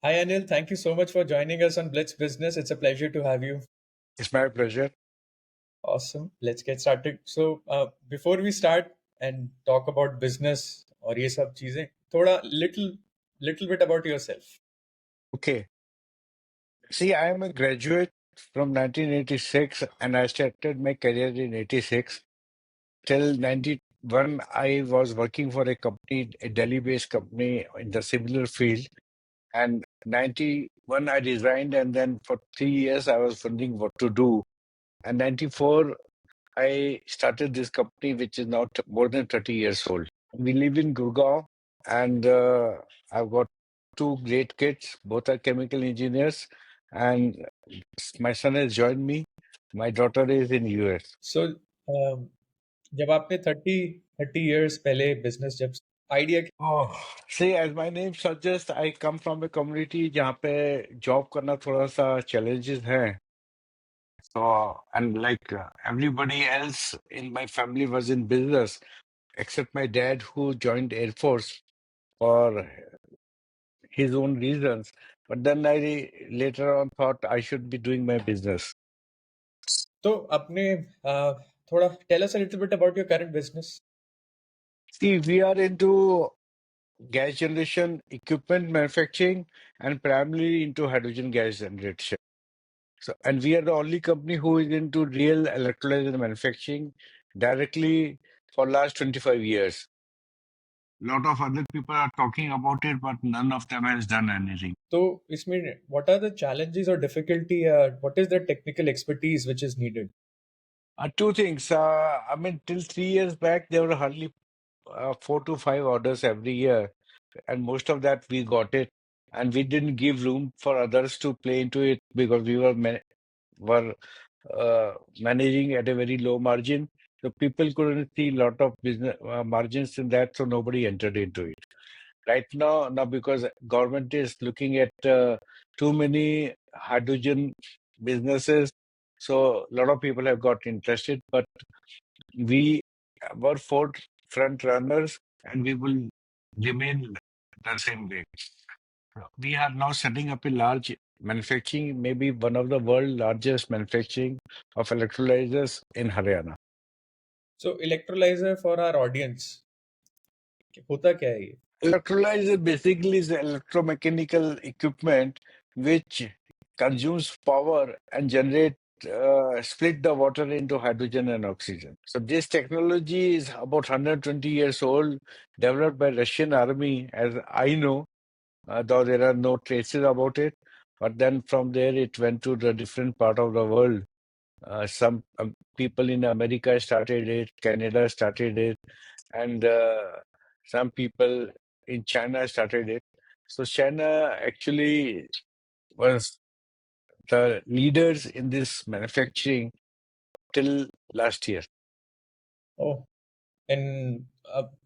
Hi Anil, thank you so much for joining us on Blitz Business. It's a pleasure to have you. It's my pleasure. Awesome. Let's get started. Before we start and talk about business और ये सब चीजें, थोड़ा little bit about yourself. Okay. See, I am a graduate from 1986 and I started my career in 86. Till 91, I was working for a company, a Delhi-based company in the similar field. And 91, I resigned, and then for 3 years, I was wondering what to do. And 94, I started this company, which is now more than 30 years old. We live in Gurgaon, and I've got two great kids. Both are chemical engineers, and my son has joined me. My daughter is in US. So जब आपने 30 years पहले business जब idea Oh, see, as my name suggests, I come from a community जहाँ पे job करना थोड़ा सा challenges हैं. So, and like everybody else in my family was in business, except my dad who joined Air Force for his own reasons. But then I later on thought I should be doing my business. तो अपने थोड़ा tell us a little bit about your current business. See, we are into gas generation equipment manufacturing and primarily into hydrogen gas generation. So, and we are the only company who is into real electrolyzer manufacturing directly for last 25 years. Lot of other people are talking about it, but none of them has done anything. तो इसमें what are the challenges or difficulty? What is the technical expertise which is needed? Two things. I mean, till 3 years back, there were hardly 4 to 5 orders every year, and most of that we got it, and we didn't give room for others to play into it because we were managing at a very low margin. So people couldn't see a lot of business margins in that, so nobody entered into it. Right now because government is looking at too many hydrogen businesses, so a lot of people have got interested, but we were four front runners and we will remain the same way. We are now setting up a large manufacturing, maybe one of the world largest manufacturing of electrolyzers in Haryana. So electrolyzer for our audience होता क्या है ये? Electrolyzer basically is electromechanical equipment which consumes power and split the water into hydrogen and oxygen. So this technology is about 120 years old, developed by Russian army, as I know, though there are no traces about it. But then from there it went to the different part of the world. Some people in America started it, Canada started it, and some people in China started it. So China actually was the leaders in this manufacturing till last year. Oh, and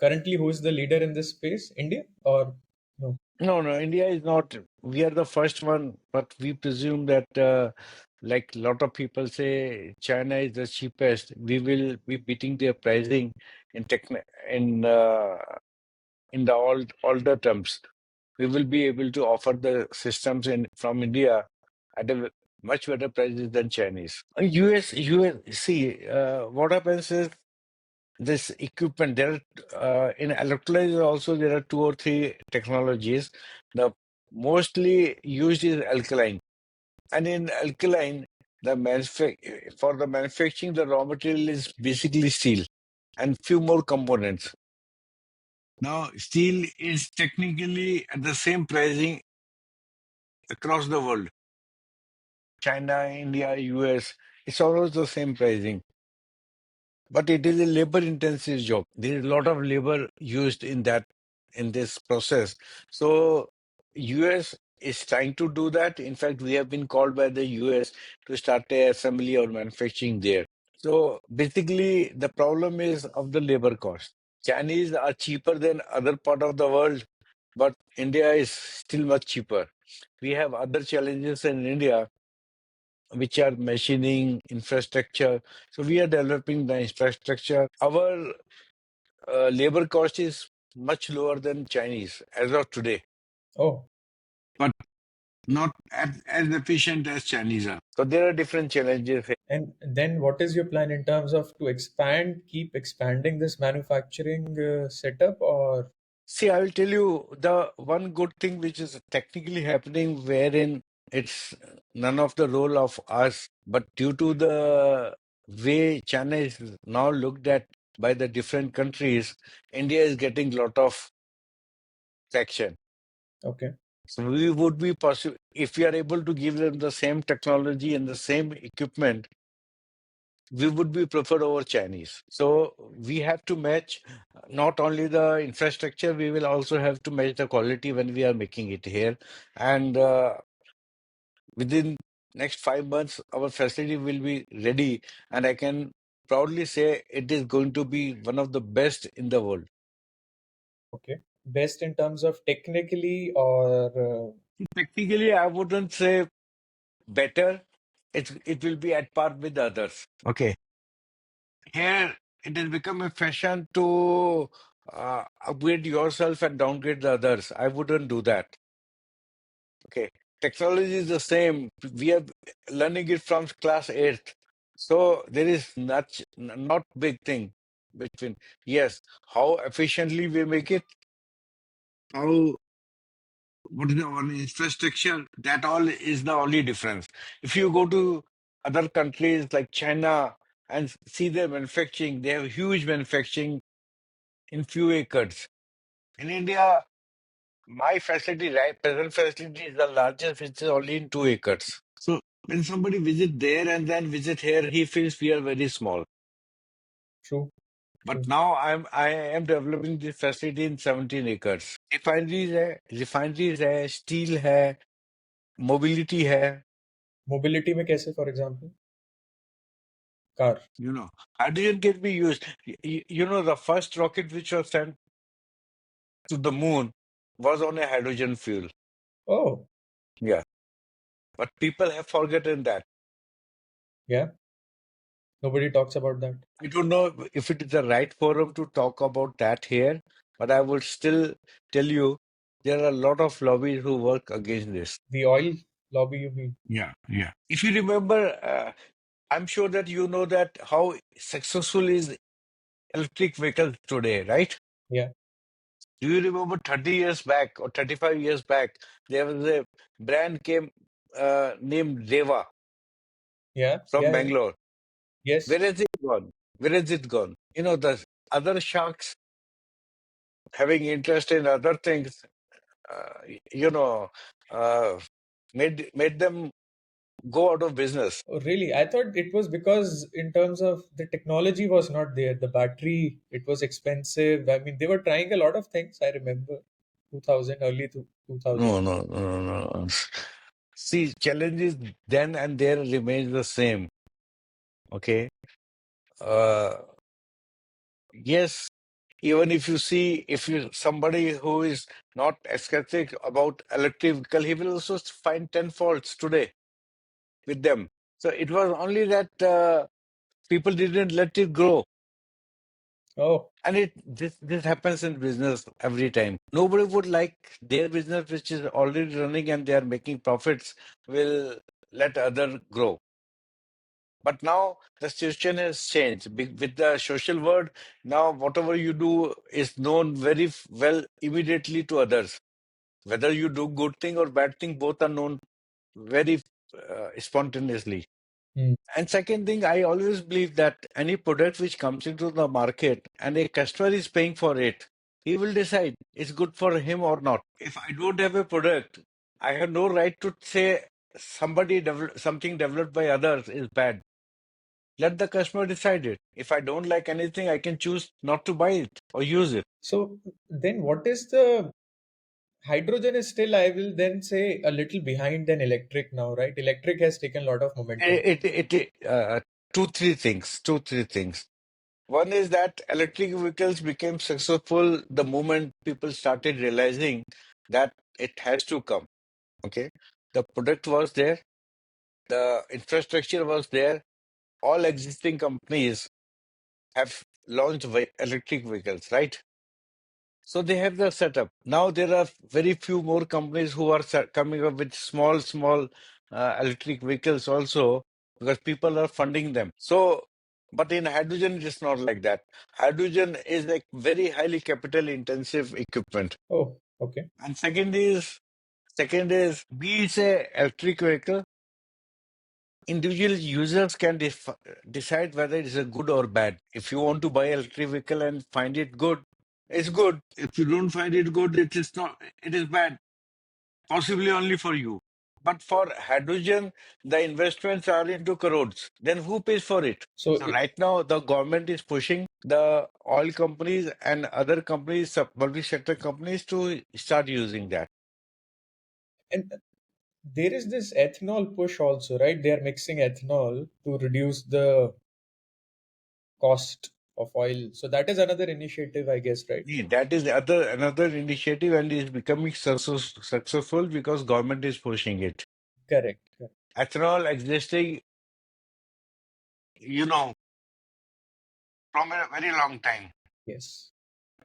currently who is the leader in this space? India or no? No, India is not. We are the first one, but we presume that, like a lot of people say, China is the cheapest. We will be beating their pricing in in in the older terms. We will be able to offer the systems from India at a much better prices than Chinese. US, see, what happens is this equipment, there are, in electrolyzer also, there are two or three technologies. The mostly used is alkaline. And in alkaline, for the manufacturing, the raw material is basically steel and few more components. Now, steel is technically at the same pricing across the world. China, India, US, it's always the same pricing. But it is a labor intensive job. There is a lot of labor used in this process. So US is trying to do that. In fact, we have been called by the US to start a assembly or manufacturing there. So basically the problem is of the labor cost. Chinese are cheaper than other part of the world, but India is still much cheaper. We have other challenges in India, which are machining, infrastructure. So we are developing the infrastructure. Our labor cost is much lower than Chinese as of today. Oh, But not as efficient as Chinese are. So there are different challenges here. And then what is your plan in terms of to expand, keep expanding this manufacturing setup, or See, I will tell you the one good thing which is technically happening, wherein it's none of the role of us, but due to the way China is now looked at by the different countries, India is getting lot of traction. okay, So we would be possible if we are able to give them the same technology and the same equipment, we would be preferred over Chinese. So we have to match not only the infrastructure, we will also have to match the quality when we are making it here. And within next 5 months, our facility will be ready, and I can proudly say it is going to be one of the best in the world. okay, best in terms of technically or Technically, I wouldn't say better. It will be at par with the others. Okay. Here, it has become a fashion to upgrade yourself and downgrade the others. I wouldn't do that. Okay. Technology is the same. We are learning it from class 8th. So there is not big thing between. Yes, how efficiently we make it, how what is our infrastructure, that all is the only difference. If you go to other countries like China and see their manufacturing, they have huge manufacturing in few acres. In India, my facility, right, present facility is the largest, which is only in 2 acres. So when somebody visit there and then visit here, he feels we are very small. true, But true. now I am developing this facility in 17 acres. Refineries है, steel है, mobility है. Mobility में कैसे, for example, car? You know, hydrogen can be used. You know, the first rocket which was sent to the moon was on a hydrogen fuel. Oh, Yeah. But people have forgotten that. yeah. Nobody talks about that. I don't know if it is the right forum to talk about that here, but I would still tell you there are a lot of lobbies who work against this. The oil lobby, you mean? Yeah, yeah. If you remember, I'm sure that you know that how successful is electric vehicles today, right? Yeah, Do you remember 30 years back or 35 years back, there was a brand came named Reva yeah, from yeah, yeah. Bangalore. Yes. Where is it gone? Where is it gone? You know, the other sharks having interest in other things, you know, uh, made them go out of business. Oh, really? I thought it was because in terms of the technology was not there. The battery, it was expensive. I mean, they were trying a lot of things. I remember 2000, early 2000. No, no, no, no. See, challenges then and there remains the same. Okay. Uh, yes, even if you see, if you somebody who is not skeptic about electric vehicle, he will also find 10 faults today with them. So it was only that people didn't let it grow. Oh, And this happens in business every time. Nobody would like their business, which is already running and they are making profits, will let other grow. But now the situation has changed. With the social world, now whatever you do is known very well immediately to others. Whether you do good thing or bad thing, both are known very spontaneously. hmm. And second thing, I always believe that any product which comes into the market and a customer is paying for it, he will decide it's good for him or not. If I don't have a product, I have no right to say something developed by others is bad. Let the customer decide it. If I don't like anything, I can choose not to buy it or use it. So then what is the hydrogen is still, I will then say, a little behind than electric now, right? Electric has taken a lot of momentum. Two, three things. One is that electric vehicles became successful the moment people started realizing that it has to come. Okay. The product was there, the infrastructure was there. All existing companies have launched electric vehicles, right? So they have the setup. Now there are very few more companies who are coming up with small electric vehicles also because people are funding them. So, but in hydrogen, it is not like that. Hydrogen is like very highly capital intensive equipment. Oh, okay. And second is be it a electric vehicle, individual users can decide whether it is a good or bad. If you want to buy electric vehicle and find it good, it's good. If you don't find it good, it is not. It is bad. Possibly only for you. But for hydrogen, the investments are into crores. Then who pays for it? So, So right now, the government is pushing the oil companies and other companies, public sector companies, to start using that. and there is this ethanol push also, right? They are mixing ethanol to reduce the cost of oil. So that is another initiative, I guess, right? Yeah, that is another initiative, and is becoming successful because government is pushing it. Correct. Correct. Ethanol existing, you know, from a very long time. Yes.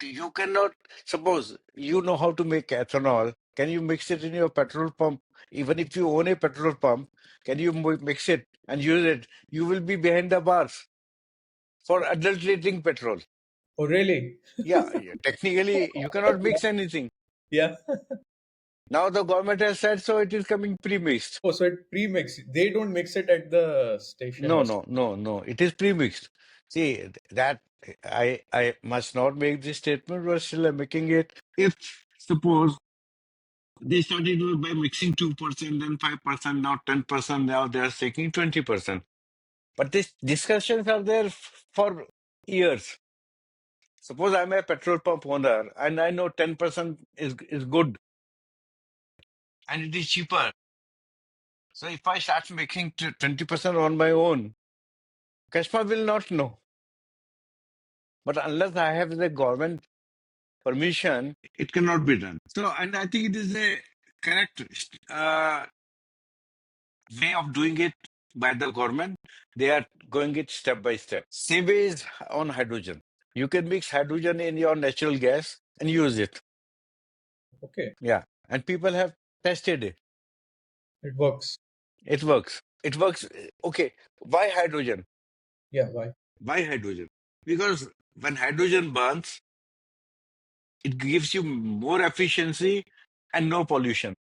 You cannot suppose you know how to make ethanol. Can you mix it in your petrol pump? Even if you own a petrol pump, can you mix it and use it? You will be behind the bars for adulterating petrol. Oh, really? Yeah, technically you cannot mix anything. Yeah. Now the government has said so. It is coming pre-mixed. Oh, so it pre-mix. They don't mix it at the station No, or no, something. no, no. It is pre-mixed. See that I must not make this statement, but still I'm making it. If suppose they started by mixing 2%, then 5%, now 10%, now they are taking 20%. But these discussions are there for years. Suppose I'm a petrol pump owner and I know 10% is good and it is cheaper. So if I start making 20% on my own, customer will not know. But unless I have the government permission, it cannot be done. So, and I think it is a correct way of doing it by the government. They are going it step by step. Same way is on hydrogen. You can mix hydrogen in your natural gas and use it. Okay. Yeah. And people have tested it. It works. It works. It works. Okay. Why hydrogen? Yeah. Why? Why hydrogen? Because when hydrogen burns, it gives you more efficiency and no pollution.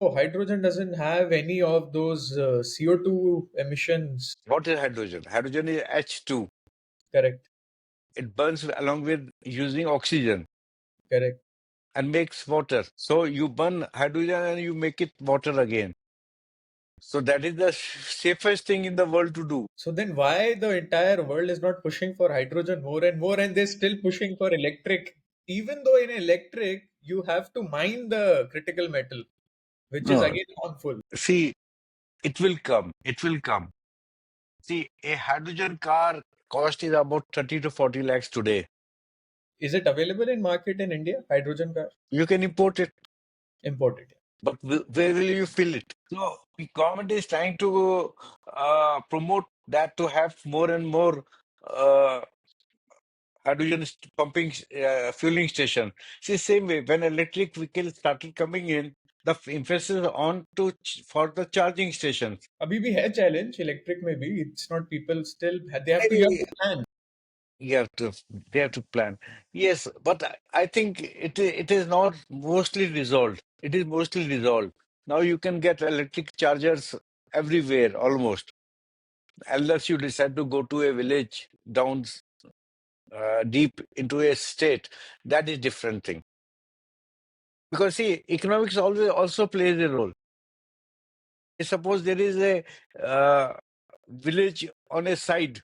Oh, hydrogen doesn't have any of those CO2 emissions. What is hydrogen? Hydrogen is H2. Correct. It burns along with using oxygen Correct. and makes water. So you burn hydrogen and you make it water again. So that is the safest thing in the world to do. So then why the entire world is not pushing for hydrogen more and more and they're still pushing for electric? Even though in electric you have to mine the critical metal, which is No, again harmful. see, it will come. It will come. See, a hydrogen car cost is about 30 to 40 lakhs today. Is it available in market in India? Hydrogen car? You can import it, Imported. but where will you fill it? So the government is trying to promote that to have more and more uh, hydrogen pumping fueling station. See, same way when electric vehicles started coming in, the emphasis on to for the charging stations. अभी भी है challenge electric में भी. It's not people still they have to you have I- to plan. You have to, they have to plan. Yes, but I think it is not mostly resolved. It is mostly resolved. Now you can get electric chargers everywhere almost, unless you decide to go to a village down deep into a state. That is different thing. Because see, economics always also plays a role. Suppose there is a village on a side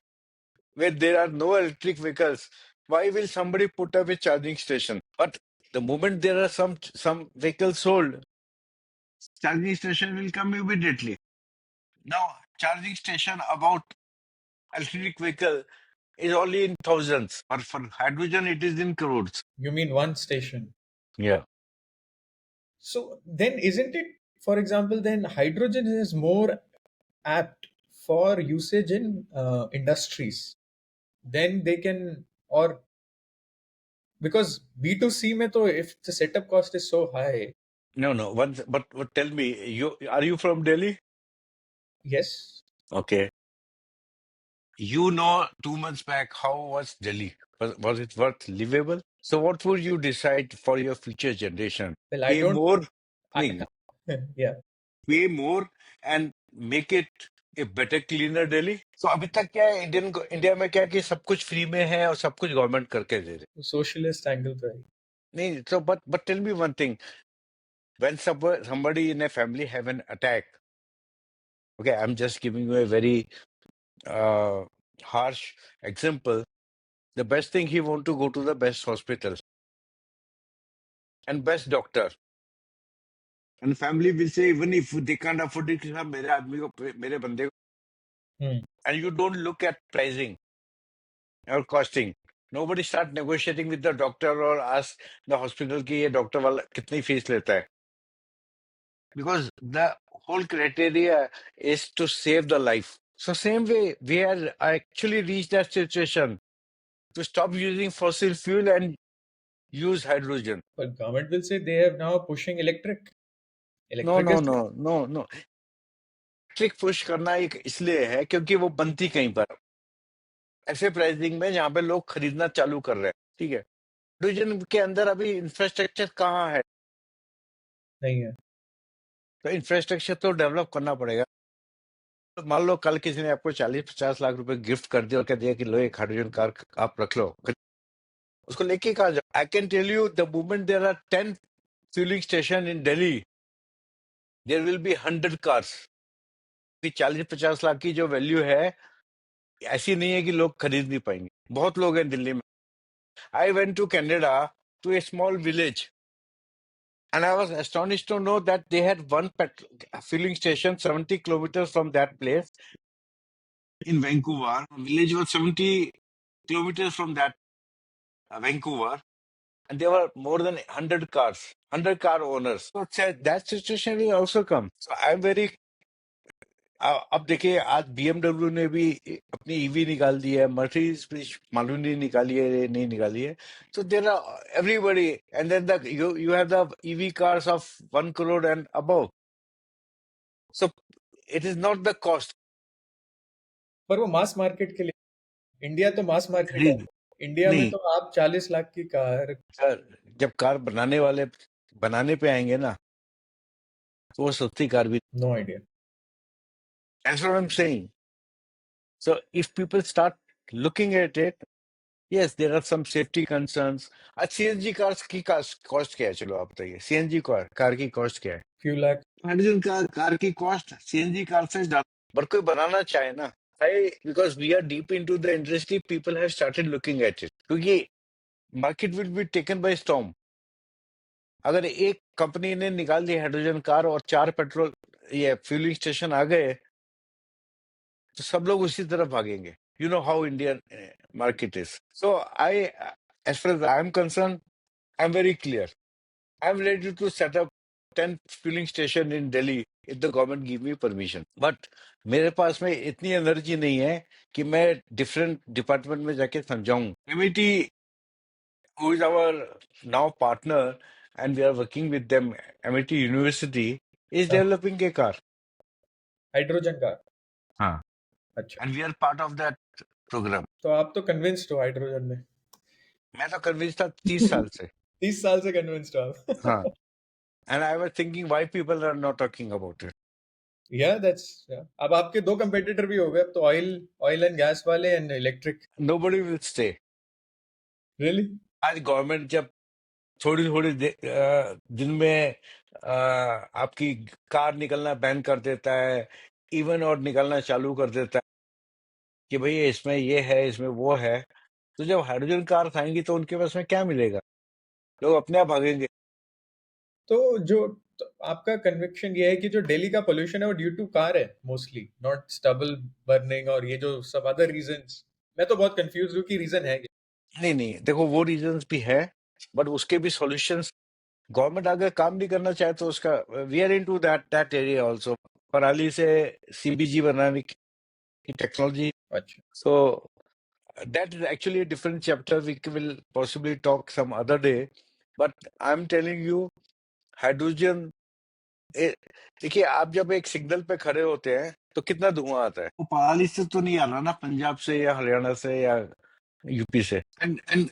where there are no electric vehicles, why will somebody put up a charging station? But the moment there are some vehicles sold, charging station will come immediately. Now, charging station about electric vehicle is only in thousands, but for hydrogen it is in crores. You mean one station. Yeah. So then isn't it, for example, then hydrogen is more apt for usage in industries? Then they can, or Because B2C में तो if the setup cost is so high, No, no. But tell me, are you from Delhi? yes, Okay. You know, 2 months back, how was Delhi? Was it worth livable? So, what would you decide for your future generation? well, I Pay don't, more? I, No, yeah, pay more and make it a better cleaner Delhi. So अभी तक क्या है India में क्या है कि सब कुछ फ्री में है और सब कुछ गवर्नमेंट करके दे रहे socialist angle पे आई. नहीं so but tell me one thing, when somebody in a family have an attack, okay, I'm just giving you a very uh, harsh example. The best thing, he want to go to the best hospital and best doctor, and family will say even if they can't afford it, "हाँ, मेरे आदमी को मेरे बंदे को," Hmm. and you don't look at pricing or costing. Nobody start negotiating with the doctor or ask the hospital कि ये doctor वाला कितनी fees लेता है. Because the whole criteria is to save the life. So same way, we are actually reached that situation to stop using fossil fuel and use hydrogen. But government will say they have now pushing electric. No, Electric no, is no, no, no. Electric push करना एक इसलिए है क्योंकि वो बनती कहीं पर ऐसे प्राइसिंग में जहाँ पे लोग खरीदना चालू कर रहे हैं, ठीक है. हाइड्रोजन के अंदर अभी इंफ्रास्ट्रक्चर कहाँ है? नहीं है. तो इंफ्रास्ट्रक्चर तो डेवलप करना पड़ेगा. तो मान लो कल किसी ने आपको 40-50 लाख रुपए गिफ्ट कर दिया और कह दिया कि लो एक हाइड्रोजन कार आप रख लो, उसको लेके कहाँ जाओ? I can tell you the moment there are 10 fuelling station in Delhi, there will be 100 cars. कि 40-50 लाख की जो वैल्यू है ऐसी नहीं है कि लोग खरीद नहीं पाएंगे. बहुत लोग हैं दिल्ली में. I went to Canada to a small village and I was astonished to know that they had one filling station 70 kilometers from that place in Vancouver. Village was 70 kilometers from that Vancouver, and there were more than 100 cars, 100 car owners. So that situation will also come. So I'm very अब देखिए आज BMW ने भी अपनी EV निकाल दी है, Mercedes भी मालूम नहीं निकाली है नहीं निकाली है. So there are everybody, and then you have the EV cars of 1 crore and above. So it is not the cost. पर वो मास मार्केट के लिए, इंडिया तो मास मार्केट है. खरीद इंडिया में नहीं तो आप 40 लाख की कार. सर, जब कार बनाने वाले बनाने पे आएंगे ना तो वो सस्ती कार भी. No idea. That's what I'm saying. So if people start looking at it, yes, there are some safety concerns. आज सीएनजी कार्स की कॉस्ट क्या है? चलो आप बताइए, सीएनजी कार की कॉस्ट क्या है? फ्यू लाख. हाइड्रोजन कार की कॉस्ट सीएनजी कार से ज्यादा. पर कोई बनाना चाहे ना, because we are deep into the industry, people have started looking at it. क्योंकि market will be taken by storm. अगर एक कंपनी ने निकाल दी हाइड्रोजन कार और 4 पेट्रोल ये फ्यूलिंग स्टेशन आ गए तो सब लोग उसी तरफ भागेंगे. You know how Indian market is. So as far as I'm concerned, I'm very clear. I'm ready to set up 10 fueling station in Delhi if the government give me permission. But मेरे पास में इतनी energy नहीं है कि मैं different department में जाके समझाऊं. Amity, who is our now partner, and we are working with them, MIT University is developing a car. Hydrogen car. हाँ. अच्छा. And we are part of that program. तो आप तो कन्विंस्ड हो हाइड्रोजन में. मैं तो कन्विंस था 30 साल से. 30 साल से कन्विंस्ड हो आप. हाँ. And I was thinking why people are not talking about it. या दैट्स. अब आपके दो कंपेटिटर भी हो गए. अब तो ऑयल एंड गैस वाले and electric. Nobody will stay. Really. आज गवर्नमेंट जब थोड़ी थोड़ी दिन में आपकी कार निकलना बैन कर देता है, इवन और निकलना चालू कर देता है कि भाई इसमें ये है इसमें वो है, तो जब हाइड्रोजन कार आएंगी तो उनके पास में क्या मिलेगा? लोग अपने आप भागेंगे. तो आपका कन्विक्शन ये है कि जो दिल्ली का पोल्यूशन है वो ड्यू टू कार है मोस्टली, नॉट स्टबल बर्निंग और ये जो सब अदर रीजंस. मैं तो बहुत कंफ्यूज हूँ कि रीजन है क्या. नहीं नहीं, देखो वो रीजंस भी है, बट उसके भी सॉल्यूशंस. गवर्नमेंट अगर काम नहीं करना चाहे तो उसका we are into that area also. पराली से सीबीजी बनाने की टेक्नोलॉजी. अच्छा. So that is actually a different chapter. We will possibly talk some other day. But I'm telling you, hydrogen, देखिए आप जब एक सिग्नल पे खड़े होते हैं तो कितना धुआं आता है, वो पराली से तो नहीं आ रहा ना, पंजाब से या हरियाणा से या यूपी से। एंड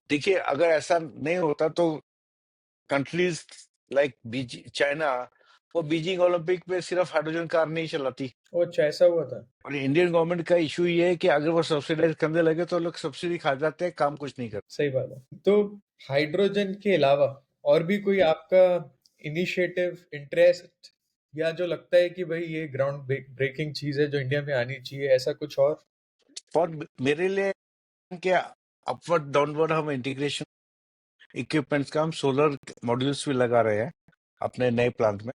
देखिए अगर ऐसा नहीं होता तो कंट्रीज लाइक चाइना, वो बीजिंग ओलंपिक में सिर्फ हाइड्रोजन कार नहीं चलाती। वो अच्छा ऐसा हुआ था। और इंडियन गवर्नमेंट का इशू ये है कि अगर वो सब्सिडाइज करने लगे तो लोग सब्सिडी खा जाते हैं, काम कुछ नहीं करते। सही बात है। तो हाइड्रोजन के अलावा और भी कोई आपका इनिशिएटिव, इंटरेस्ट, या जो लगता है कि भाई ये ग्राउंड ब्रेकिंग चीज है जो इंडिया में आनी चाहिए, ऐसा कुछ और? फॉर मेरे लिए क्या, अपवर्ड डाउनवर्ड हम इंटीग्रेशन इक्विपमेंट्स का हम सोलर मॉड्यूल्स भी लगा रहे हैं अपने नए प्लांट में।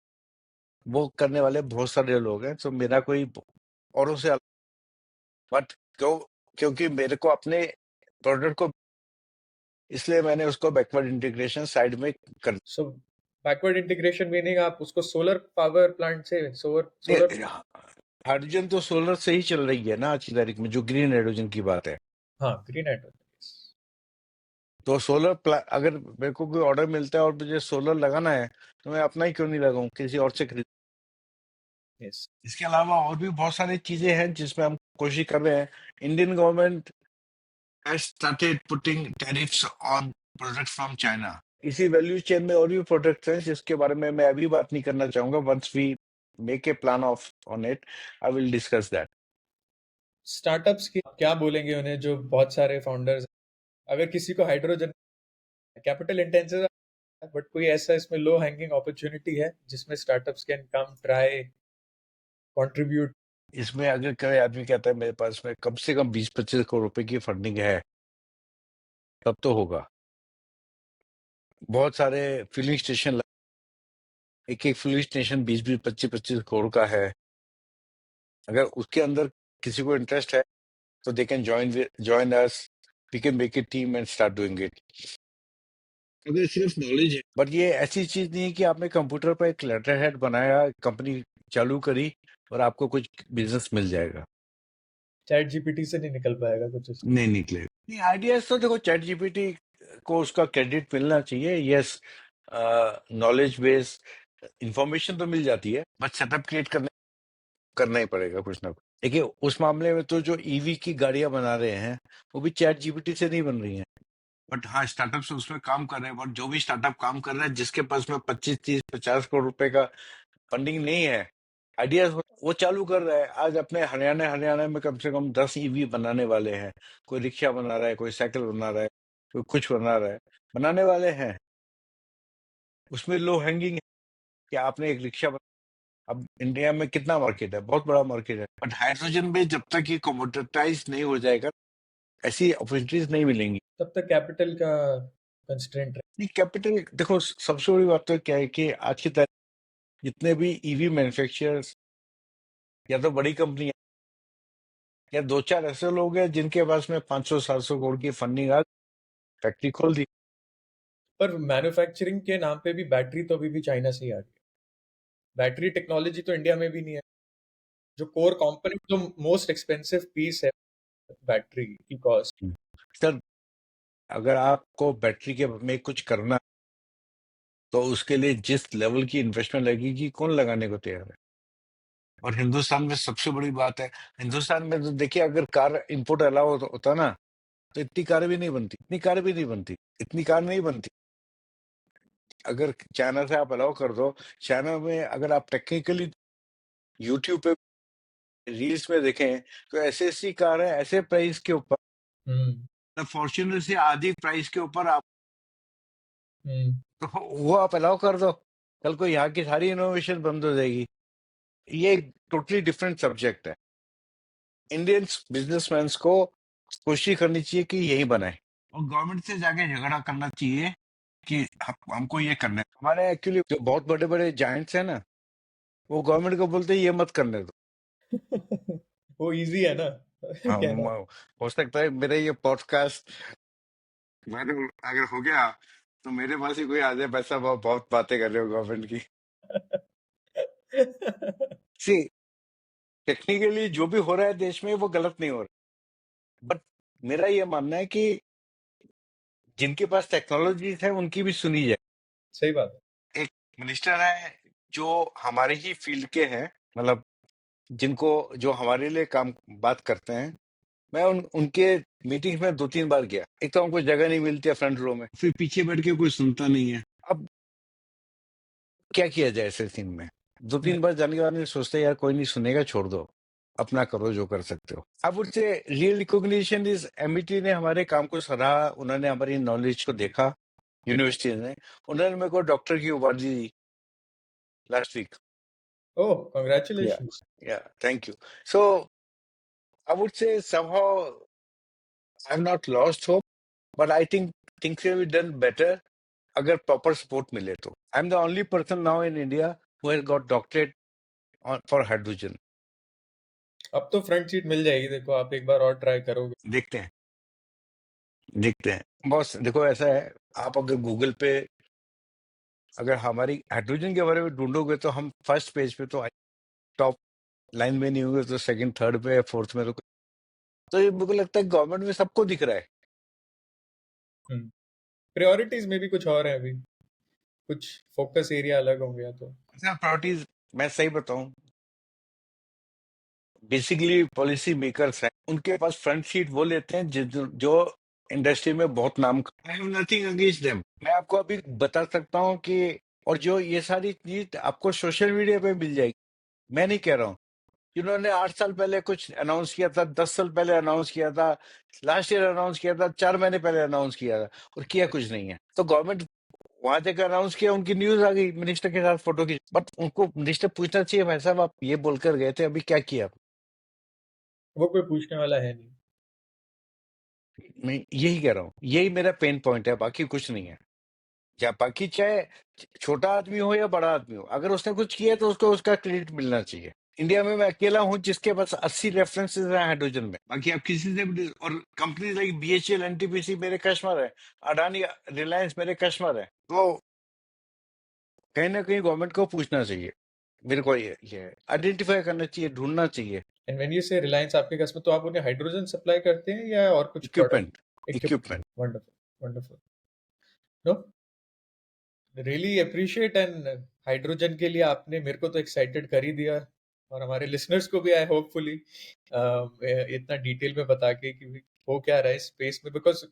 वो करने वाले बहुत सारे लोग हैं, तो मेरा कोई औरों से, बट क्योंकि मेरे को अपने प्रोडक्ट को, इसलिए मैंने उसको बैकवर्ड इंटीग्रेशन साइड में कर। सो बैकवर्ड इंटीग्रेशन मीनिंग आप उसको सोलर पावर प्लांट से सोलर सोलर। हाइड्रोजन तो सोलर से ही चल रही है ना आज की तारीख में, जो ग्रीन हाइड्रोजन की बात है। हाँ, ग्रीन हाइड्रोजन। तो अगर मेरे को कोई ऑर्डर मिलता है और मुझे सोलर लगाना है तो मैं अपना ही क्यों नहीं लगाऊं, किसी और से खरीद। यस। इसके अलावा और भी बहुत सारी चीजें हैं जिसमें हम कोशिश कर रहे हैं। Indian government has started putting tariffs on products from China. इसी वैल्यू चेन में और भी प्रोडक्ट्स हैं जिसके बारे में मैं अभी बात नहीं करना चाहूंगा। Once we make a plan of on it, I will discuss that. Startups की क्या बोलेंगे उन्हें, जो बहुत सारे फाउंडर्स, अगर किसी को हाइड्रोजन कैपिटल इंटेंसिव, बट कोई ऐसा इसमें लो हैंगिंग अपॉर्चुनिटी है जिसमें startups can come try contribute? इसमें अगर कोई आदमी कहता है मेरे पास में कम से कम 20-25 करोड़ रुपए की फंडिंग है, तब तो होगा। बहुत सारे फिलिंग स्टेशन, एक एक फिलिंग स्टेशन 20-20, 25-25 करोड़ का है। अगर उसके अंदर किसी को इंटरेस्ट है तो they can join us, we can make it team and start doing it. अगर सिर्फ नॉलेज है, बट ये ऐसी चीज नहीं है कि आपने कंप्यूटर पर एक लेटर हेड बनाया, कंपनी चालू करी और आपको कुछ बिजनेस मिल जाएगा। चैट जीपीटी से नहीं निकल पाएगा कुछ इसमें। नहीं निकले। नहीं, आइडियाज तो देखो चैट जीपीटी को उसका क्रेडिट मिलना चाहिए, यस। नॉलेज बेस इंफॉर्मेशन तो मिल जाती है, बट सेटअप क्रिएट करना ही पड़ेगा कुछ ना कुछ। देखिए उस मामले में तो जो ईवी की गाड़ियां बना रहे हैं वो भी चैट जीपीटी से नहीं बन रही हैं। बट हाँ, स्टार्टअप्स उसमें काम कर रहे हैं। बट जो भी स्टार्टअप काम कर रहा है, जिसके पास में 25-30-50 करोड़ रुपए का फंडिंग नहीं है, आइडियाज, वो चालू कर रहा है। आज अपने हरियाणा में कम से कम 10 ईवी बनाने वाले हैं। कोई रिक्शा बना रहा है, कोई साइकिल बना रहा है, कोई कुछ बना रहा है, बनाने वाले हैं। उसमें लो हैंगिंग, कि आपने एक रिक्शा अब इंडिया में कितना मार्केट है, बहुत बड़ा मार्केट है। बट हाइड्रोजन में जब तक ये कमोडिटाइज नहीं हो जाएगा, ऐसी अपॉर्चुनिटीज नहीं मिलेंगी। तब तक कैपिटल का कंस्ट्रेंट नहीं, कैपिटल देखो, सबसे बड़ी बात तो क्या है कि आज की तारीख जितने भी ईवी मैन्युफैक्चरर्स या तो बड़ी कंपनी या दो चार ऐसे लोग हैं जिनके पास में 500-700 करोड़ की फंडिंग आ, फैक्ट्री खोल दी। पर मैन्युफैक्चरिंग के नाम पे भी बैटरी तो अभी भी चाइना से ही आ रही है। बैटरी टेक्नोलॉजी तो इंडिया में भी नहीं है। जो कोर कंपोनेंट, जो मोस्ट एक्सपेंसिव पीस है बैटरी की कॉस्ट। सर, अगर आपको बैटरी के में कुछ करना तो उसके लिए जिस लेवल की इन्वेस्टमेंट लगेगी, कौन लगाने को तैयार है? और हिंदुस्तान में सबसे बड़ी बात है, हिंदुस्तान में तो देखिए अगर कार इंपोर्ट अलाउ होता ना, तो इतनी कार भी नहीं बनती, इतनी कार भी नहीं बनती, इतनी कार नहीं बनती। अगर चाइना से आप अलाउ कर दो, चाइना में अगर आप टेक्निकली यूट्यूब पे रील्स में देखें तो ऐसी ऐसी कार है, ऐसे प्राइस के ऊपर, हम्म। फॉर्च्यूनर से आधी प्राइस के ऊपर आप, हम्म। तो वो आप अलाउ कर दो, कल को यहाँ की सारी इनोवेशन बंद हो जाएगी। ये एक टोटली डिफरेंट सब्जेक्ट है। इंडियन बिजनेसमैन को कोशिश करनी चाहिए कि यही बनाए, और गवर्नमेंट से जाके झगड़ा करना चाहिए कि हमको ये करना है। हमारे एक्चुअली जो बहुत बड़े बड़े जायंट्स हैं ना, वो गवर्नमेंट को बोलते हैं ये मत करने दो। वो इजी है ना हाँ, कहना। हो सकता है मेरे ये पॉडकास्ट वायरल अगर हो गया तो मेरे पास ही कोई आ जाए, पैसा बहुत बहुत बातें कर रहे हो गवर्नमेंट की। सी, टेक्निकली जो भी हो रहा है देश में वो गलत नहीं हो रहा, बट मेरा ये मानना है कि जिनके पास टेक्नोलॉजी है उनकी भी सुनी जाए। सही बात है। एक मिनिस्टर है जो हमारे ही फील्ड के हैं, मतलब जिनको जो हमारे लिए काम बात करते हैं, मैं उनके मीटिंग में 2-3 बार गया। एक तो हमको जगह नहीं मिलती है फ्रंट रो में, फिर पीछे बैठ के कोई सुनता नहीं है। अब क्या किया जाए ऐसे सीन में? दो हम्म, तीन बार जाने के बाद में सोचते हैं, यार कोई नहीं सुनेगा, छोड़ दो, अपना करो जो कर सकते हो। अब would say real recognition is MET ने हमारे काम को सराहा, उन्होंने हमारी नॉलेज को देखा, यूनिवर्सिटी ने, उन्होंने मेरे को डॉक्टर की उपाधि दी लास्ट वीक। ओह, या कॉन्ग्रेचुलेशन। या thank you. So I would say somehow I have not lost hope, but I think things can be done better अगर प्रॉपर सपोर्ट मिले तो। I am the only person now in India who has got doctorate for hydrogen. अब तो front seat मिल जाएगी, देखो आप एक बार और ट्राई करोगे। देखते हैं, देखते हैं बॉस। देखो ऐसा है, आप अगर गूगल पे अगर हमारी हाइड्रोजन के बारे में ढूंढोगे तो हम फर्स्ट पेज पे तो टॉप लाइन में नहीं होंगे, तो सेकंड थर्ड पे या फोर्थ में तो ये मेरे को लगता है गवर्नमेंट में सबको दिख रहा है। हम्म। प्रायोरिटीज में भी कुछ और है अभी, कुछ फोकस एरिया अलग होंगे या तो। प्रायोरिटीज मैं सही बताऊं, बेसिकली पॉलिसी मेकर्स हैं, उनके पास फ्रंट सीट वो लेते हैं जो इंडस्ट्री में बहुत नाम। I have nothing against them, मैं आपको अभी बता सकता हूँ कि, और जो ये सारी चीज आपको सोशल मीडिया पे मिल जाएगी, मैं नहीं कह रहा हूँ। जिन्होंने 8 साल पहले कुछ अनाउंस किया था, 10 साल पहले अनाउंस किया था, लास्ट ईयर अनाउंस किया था, 4 महीने पहले अनाउंस किया था, और किया कुछ नहीं है। तो गवर्नमेंट वहां तक अनाउंस किया, उनकी न्यूज आ गई मिनिस्टर के साथ फोटो की, बट उनको मिनिस्टर पूछना चाहिए, भाई साहब आप ये बोलकर गए थे, अभी क्या किया? वो कोई पूछने वाला है नहीं। मैं यही कह रहा हूँ, यही मेरा पेन पॉइंट है, बाकी कुछ नहीं है। या बाकी चाहे छोटा आदमी हो या बड़ा आदमी हो, अगर उसने कुछ किया है तो उसको उसका क्रेडिट मिलना चाहिए। इंडिया में मैं अकेला हूँ जिसके पास 80 रेफरेंसेस हैं हाइड्रोजन में, बाकी आप किसी से भी, और कंपनी लाइक बीएचईएल, एनटीपीसी मेरे कस्टमर है, अडानी, रिलायंस मेरे कस्टमर है। तो कहीं ना कहीं गवर्नमेंट को पूछना चाहिए, मेरे को ये आइडेंटिफाई करना चाहिए, ढूंढना चाहिए। एंड व्हेन यू से रिलायंस आपके कस्टमर, तो आप उन्हें हाइड्रोजन सप्लाई करते हैं या और कुछ product? Equipment, equipment. Equipment. Wonderful, wonderful. No, really appreciate. And hydrogen के लिए आपने मेरे को तो एक्साइटेड कर ही दिया, और हमारे लिसनर्स को भी, आई होपफुली इतना डिटेल में बता के कि हो क्या रहा है स्पेस में, because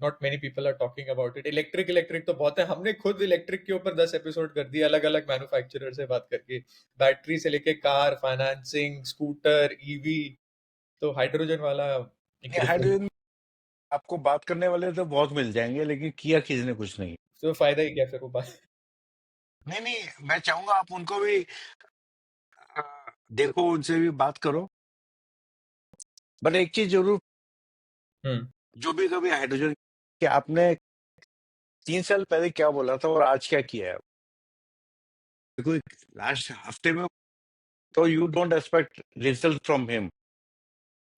not many people are talking about it. Electric electric तो बहुत है, हमने खुद इलेक्ट्रिक के ऊपर 10 एपिसोड कर दिए, अलग अलग मैन्युफैक्चरर से बात करके, बैटरी से लेके कार, फाइनेंसिंग, स्कूटर, ईवी। तो हाइड्रोजन वाला एक रिफिल, हाइड्रोजन आपको बात करने वाले तो बहुत मिल जाएंगे, लेकिन किया किसी ने कुछ नहीं। तो फायदा ही क्या फिर वो बात। नहीं नहीं, मैं चाहूंगा आप उनको भी अ, देखो, उनसे भी बात करो। बट एक चीज जरूर, हम्म। जो भी कभी हाइड्रोजन, कि आपने 3 साल पहले क्या बोला था और आज क्या किया है। देखो लास्ट हफ्ते में, तो you don't expect result from him.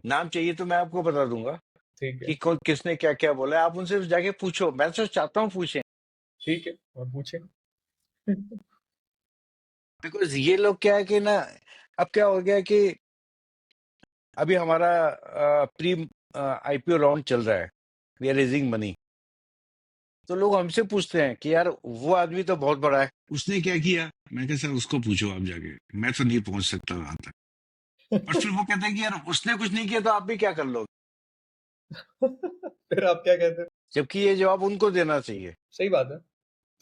नाम चाहिए तो मैं आपको बता दूंगा ठीक है। कि कौन किसने क्या क्या बोला है, आप उनसे जाके पूछो, मैं तो चाहता हूँ पूछें। ठीक है, और पूछे। बिकॉज ये लोग क्या है कि ना, अब क्या हो गया कि अभी हमारा प्री आईपीओ राउंड चल रहा है, वी आर रेजिंग मनी। तो लोग हमसे पूछते हैं कि यार वो आदमी तो बहुत बड़ा है, उसने क्या किया। मैं कहा सर उसको पूछो आप जाके, मैं तो नहीं पहुंच सकता वहां तक। और फिर वो कहते हैं कि यार उसने कुछ नहीं किया तो आप भी क्या कर लोगे, फिर आप क्या कहते हैं? जबकि ये जवाब उनको देना चाहिए। सही बात है।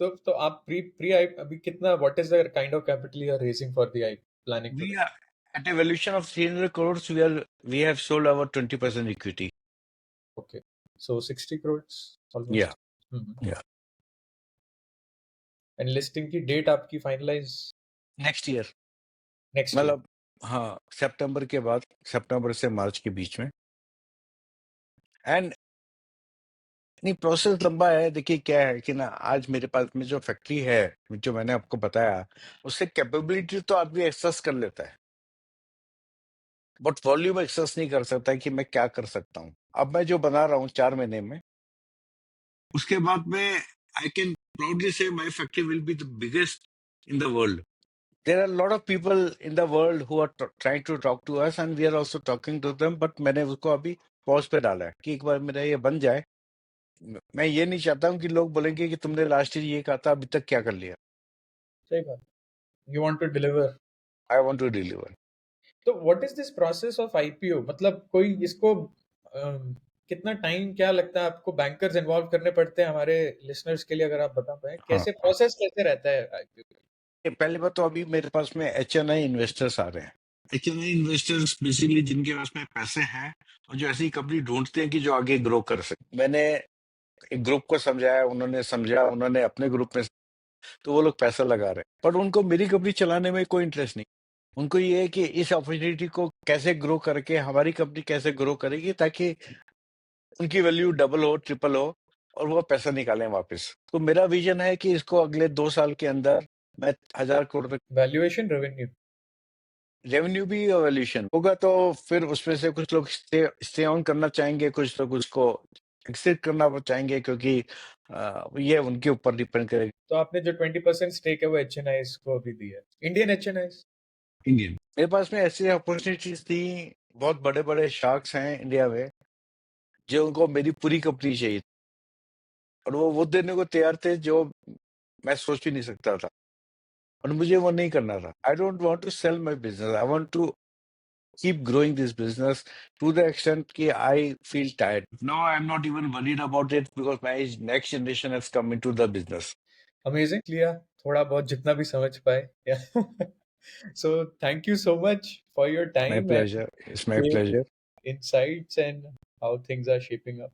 तो आप प्री प्री आई अभी कितना, what is the kind of capital you are raising for the I, planning we to? Are at a valuation of 300 crore, we have sold our 20% equity. Okay, so 60 crores या almost. या and listing की date आपकी finalise next year, next year? मतलब हाँ सितंबर के बाद, सितंबर से मार्च के बीच में। एंड नहीं, प्रोसेस लंबा है। देखिए क्या है कि ना, आज मेरे पास में जो फैक्ट्री है, जो मैंने आपको बताया, उससे कैपेबिलिटी तो आदमी एक्सेस कर लेता है, बट वॉल्यूम एक्सेस नहीं कर सकता है कि मैं क्या कर सकता हूँ। अब मैं जो बना रहा हूँ 4 महीने में, उसके बाद में I can proudly say my factory will be the biggest in the world. There are lot of people in the world who are trying to talk to us and we are also talking to them, but मैंने उसको अभी pause पे डाला है कि एक बार मेरा ये बन जाए। मैं ये नहीं चाहता हूँ कि लोग बोलेंगे कि तुमने लास्ट ईयर ये कहा था, अभी तक क्या कर लिया। सही बात। You want to deliver. I want to deliver. तो what is this process of IPO, मतलब कोई इसको कितना टाइम क्या लगता है आपको, बैंकर्स इन्वॉल्व करने पड़ते हैं हमारे लिसनर्स के लिए, अगर आप बता पाए हाँ, कैसे प्रोसेस कैसे रहता है आईपीओ? पहली बात तो अभी मेरे पास में HNI इन्वेस्टर्स आ रहे हैं। HNI इन्वेस्टर्स बेसिकली जिनके पास में पैसे हैं और जो ऐसी कंपनी ढूंढते हैं कि जो आगे ग्रो कर सके। मैंने एक ग्रुप को समझाया, उन्होंने समझा, उन्होंने अपने ग्रुप में, तो वो लोग पैसा लगा रहे हैं, पर उनको मेरी कंपनी चलाने में कोई इंटरेस्ट नहीं। उनको ये है कि इस अपॉर्चुनिटी को कैसे ग्रो करके हमारी कंपनी कैसे ग्रो करेगी ताकि उनकी वैल्यू डबल हो, ट्रिपल हो और वो पैसा निकालें वापस। तो मेरा विजन है कि इसको अगले 2 साल के अंदर मैं 1,000 करोड़ तक वैल्यूएशन, रेवेन्यू? रेवेन्यू भी वैल्यूएशन होगा। तो फिर उसमें से कुछ लोग स्टे ऑन करना चाहेंगे, कुछ लोग उसको एक्सिट करना चाहेंगे, क्योंकि ये उनके ऊपर डिपेंड करेगा। तो आपने जो 20% स्टेक है वो एचएनआईज को भी दिया है, इंडियन एचएनआईज? इंडियन, मेरे पास में ऐसी अपॉर्चुनिटीज थी। बहुत बड़े बड़े शार्क्स हैं इंडिया में जो उनको मेरी पूरी कंपनी चाहिए और वो देने को तैयार थे जो मैं सोच भी नहीं सकता था, और मुझे वो नहीं करना था। I don't want to sell my business, I want to keep growing this business to the extent कि I feel tired. Now I'm not even worried about it because my next generation has come into the business. Amazing, लिया थोड़ा बहुत जितना भी समझ पाए। So thank you so much for your My time and pleasure. It's my pleasure. insights and how things are shaping up.